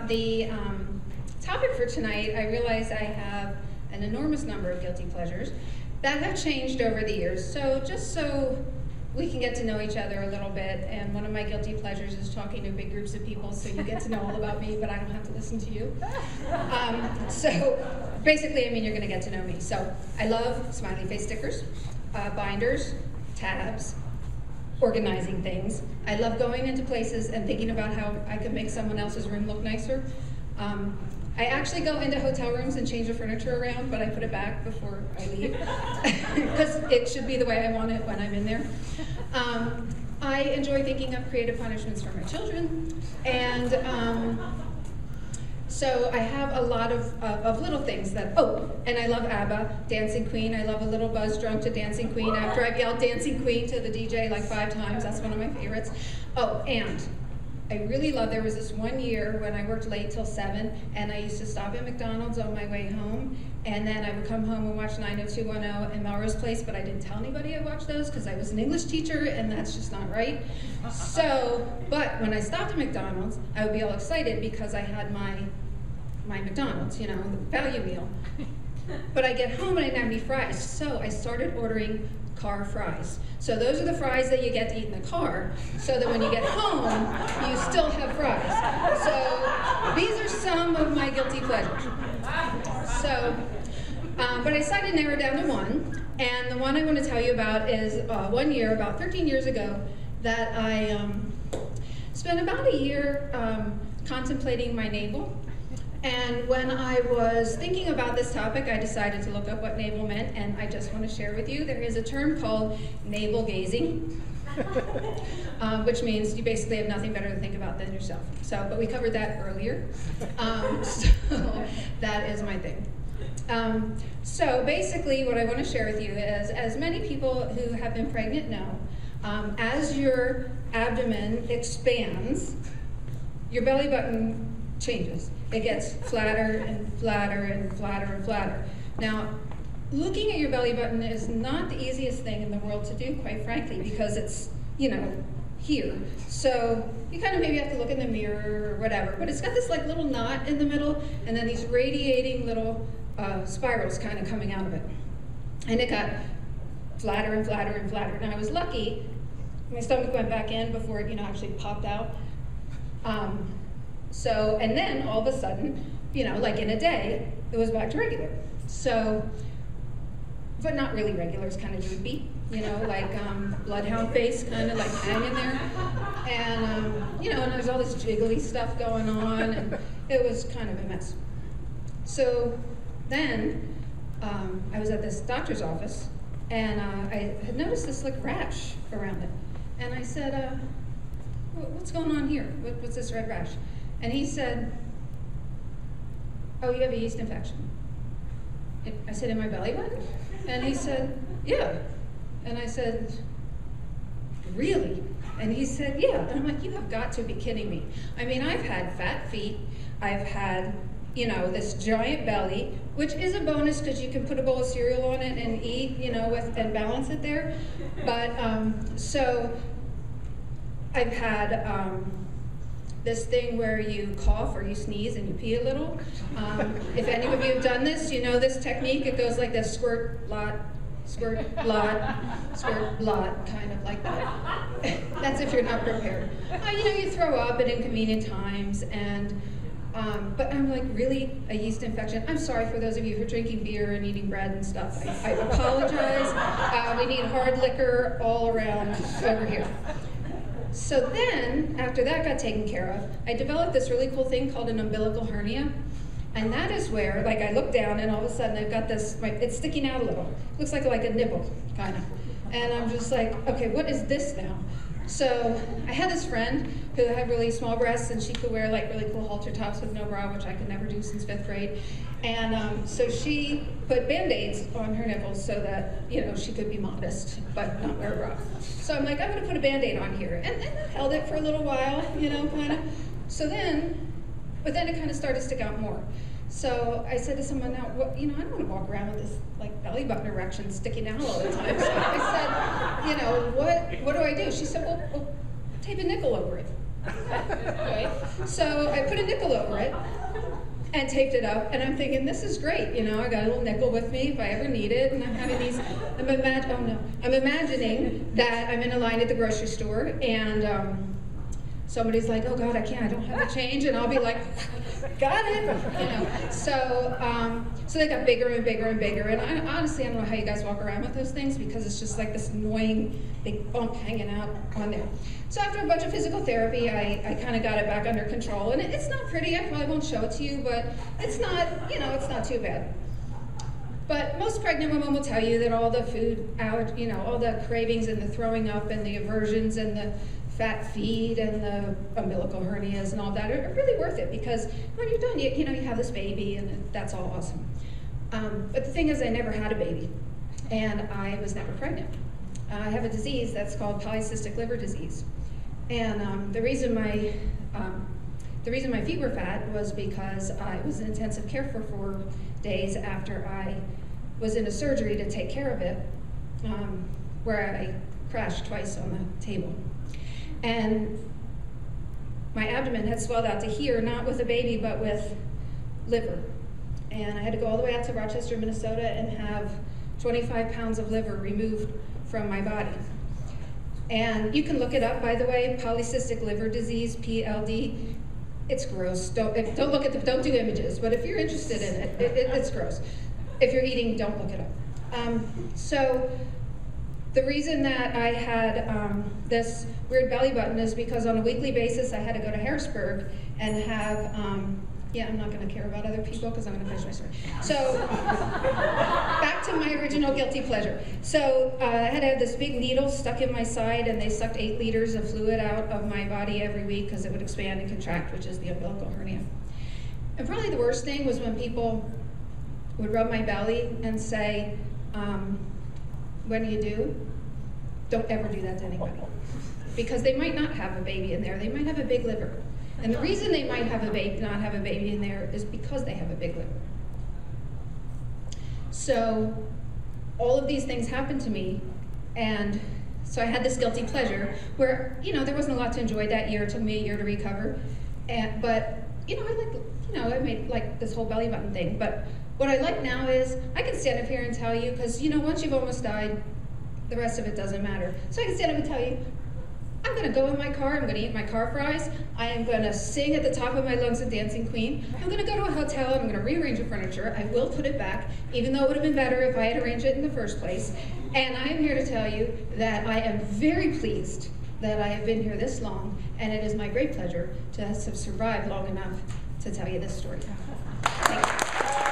about the topic for tonight, I realize I have an enormous number of guilty pleasures that have changed over the years. So just so we can get to know each other a little bit, and one of my guilty pleasures is talking to big groups of people, so you get to know all about me, but I don't have to listen to you. So basically, I mean, you're gonna get to know me. So I love smiley face stickers, binders, tabs, organizing things. I love going into places and thinking about how I could make someone else's room look nicer. I actually go into hotel rooms and change the furniture around, but I put it back before I leave, because it should be the way I want it when I'm in there. I enjoy thinking of creative punishments for my children, and so I have a lot of little things that, oh, and I love ABBA, Dancing Queen. I love a little buzz drunk to Dancing Queen after I've yelled Dancing Queen to the DJ like 5 times. That's one of my favorites. Oh, and I really love, there was this one year when I worked late till 7, and I used to stop at McDonald's on my way home, and then I would come home and watch 90210 and Melrose Place, but I didn't tell anybody I watched those because I was an English teacher, and that's just not right. So, but when I stopped at McDonald's, I would be all excited because I had my McDonald's, you know, the value meal. But I get home and I didn't have any fries, so I started ordering car fries. So those are the fries that you get to eat in the car, so that when you get home, you still have fries. So these are some of my guilty pleasures. So, but I decided to narrow down to one, and the one I want to tell you about is one year, about 13 years ago, that I spent about a year contemplating my navel. And when I was thinking about this topic, I decided to look up what navel meant, and I just want to share with you, there is a term called navel gazing, which means you basically have nothing better to think about than yourself. So, but we covered that earlier, so that is my thing. So basically what I want to share with you is, as many people who have been pregnant know, as your abdomen expands, your belly button changes. It gets flatter and flatter and flatter and flatter. Now, looking at your belly button is not the easiest thing in the world to do, quite frankly, because it's, you know, here. So you kind of maybe have to look in the mirror or whatever, but it's got this like little knot in the middle, and then these radiating little spirals kind of coming out of it. And it got flatter and flatter and flatter. Now I was lucky, my stomach went back in before it, you know, actually popped out. So, and then all of a sudden, you know, like in a day, it was back to regular. So, but not really regular, it's kind of droopy, you know, like bloodhound face, kind of like hanging there. And, you know, and there's all this jiggly stuff going on, and it was kind of a mess. So then, I was at this doctor's office, and I had noticed this like rash around it. And I said, what's going on here? What's this red rash? And he said, oh, you have a yeast infection. I said, in my belly button? And he said, yeah. And I said, really? And he said, yeah. And I'm like, you have got to be kidding me. I mean, I've had fat feet. I've had, you know, this giant belly, which is a bonus because you can put a bowl of cereal on it and eat, you know, and balance it there. But, so I've had, this thing where you cough or you sneeze and you pee a little. If any of you have done this, you know this technique. It goes like this: squirt, blot, squirt, blot, squirt, blot, kind of like that. That's if you're not prepared. You know, you throw up at inconvenient times, and but I'm like, really, a yeast infection? I'm sorry for those of you who are drinking beer and eating bread and stuff. I apologize. We need hard liquor all around over here. So then, after that got taken care of, I developed this really cool thing called an umbilical hernia. And that is where, like, I look down and all of a sudden I've got this, it's sticking out a little. Looks like a nipple, kind of. And I'm just like, okay, what is this now? So I had this friend who had really small breasts, and she could wear like really cool halter tops with no bra, which I could never do since 5th grade. And so she put Band-Aids on her nipples so that, you know, she could be modest, but not wear a bra. So I'm like, I'm gonna put a Band-Aid on here. And that held it for a little while, you know, kind of. So then, but then it kind of started to stick out more. So I said to someone, now, you know, I don't want to walk around with this like belly button erection sticking out all the time. So I said, you know, what do I do? She said, well, tape a nickel over it. Right? So I put a nickel over it and taped it up, and I'm thinking, this is great, you know, I got a little nickel with me if I ever need it, and I'm having these, I'm imagining that I'm in a line at the grocery store, and somebody's like, oh God, I don't have the change, and I'll be like, got it, you know. So they got bigger and bigger and bigger, and I honestly don't know how you guys walk around with those things, because it's just like this annoying big bump hanging out on there. So after a bunch of physical therapy, I kind of got it back under control, and it's not pretty. I probably won't show it to you, but it's not, you know, it's not too bad. But most pregnant women will tell you that all the food allergy, you know, all the cravings and the throwing up and the aversions and the fat feed and the umbilical hernias and all that are really worth it, because when you're done, you know, you have this baby, and that's all awesome. But the thing is, I never had a baby, and I was never pregnant. I have a disease that's called polycystic liver disease, and the reason my feet were fat was because I was in intensive care for 4 days after I was in a surgery to take care of it, where I crashed twice on the table. And my abdomen had swelled out to here, not with a baby, but with liver. And I had to go all the way out to Rochester, Minnesota, and have 25 pounds of liver removed from my body. And you can look it up, by the way, polycystic liver disease, PLD. It's gross. Don't look at don't do images, but if you're interested in it, it's gross. If you're eating, don't look it up. So the reason that I had this weird belly button is because on a weekly basis I had to go to Harrisburg and have, yeah, I'm not going to care about other people because I'm going to finish my story. So back to my original guilty pleasure. So I had to have this big needle stuck in my side, and they sucked 8 liters of fluid out of my body every week because it would expand and contract, which is the umbilical hernia. And probably the worst thing was when people would rub my belly and say, when you do, don't ever do that to anybody. Because they might not have a baby in there, they might have a big liver. And the reason they might have not have a baby in there is because they have a big liver. So all of these things happened to me, and so I had this guilty pleasure where, you know, there wasn't a lot to enjoy that year. It took me a year to recover. But, you know, I made like this whole belly button thing. But what I like now is I can stand up here and tell you, because, you know, once you've almost died, the rest of it doesn't matter. So I can stand up and tell you, I'm going to go in my car, I'm going to eat my car fries, I am going to sing at the top of my lungs a Dancing Queen, I'm going to go to a hotel, I'm going to rearrange the furniture, I will put it back, even though it would have been better if I had arranged it in the first place. And I am here to tell you that I am very pleased that I have been here this long, and it is my great pleasure to have survived long enough to tell you this story. Thank you.